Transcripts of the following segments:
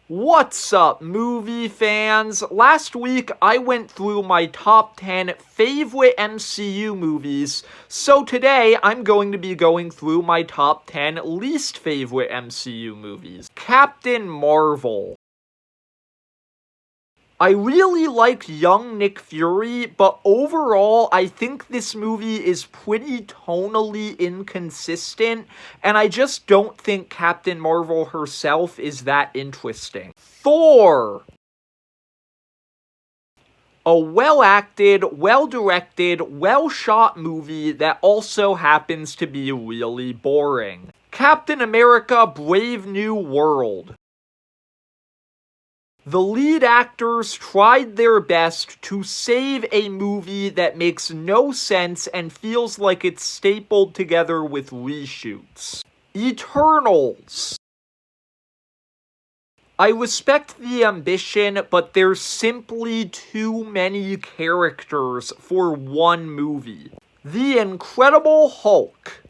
What's up, movie fans? Last week, I went through my top 10 favorite MCU movies, so today I'm going to be going through my top 10 least favorite MCU movies. Captain Marvel. I really liked young Nick Fury, but overall, I think this movie is pretty tonally inconsistent, and I just don't think Captain Marvel herself is that interesting. Thor! A well-acted, well-directed, well-shot movie that also happens to be really boring. Captain America: Brave New World. The lead actors tried their best to save a movie that makes no sense and feels like it's stapled together with reshoots. Eternals. I respect the ambition, but there's simply too many characters for one movie. The Incredible Hulk.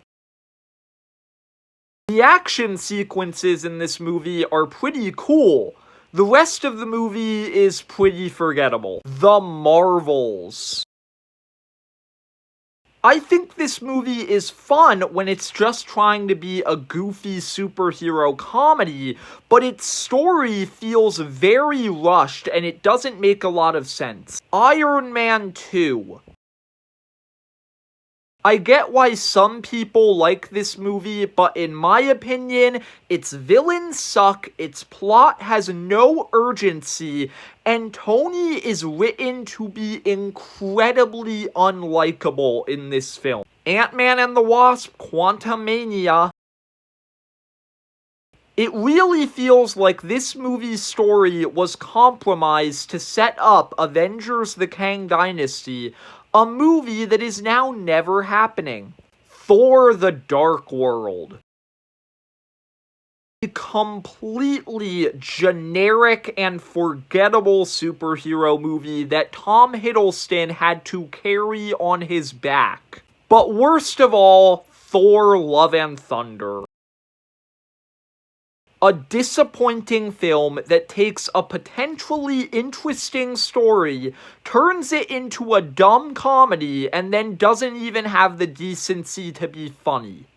The action sequences in this movie are pretty cool. The rest of the movie is pretty forgettable. The Marvels. I think this movie is fun when it's just trying to be a goofy superhero comedy, but its story feels very rushed and it doesn't make a lot of sense. Iron Man 2. I get why some people like this movie, but in my opinion, its villains suck, its plot has no urgency, and Tony is written to be incredibly unlikable in this film. Ant-Man and the Wasp: Quantumania. It really feels like this movie's story was compromised to set up Avengers: The Kang Dynasty, a movie that is now never happening. Thor: The Dark World. A completely generic and forgettable superhero movie that Tom Hiddleston had to carry on his back. But worst of all, Thor: Love and Thunder. A disappointing film that takes a potentially interesting story, turns it into a dumb comedy, and then doesn't even have the decency to be funny.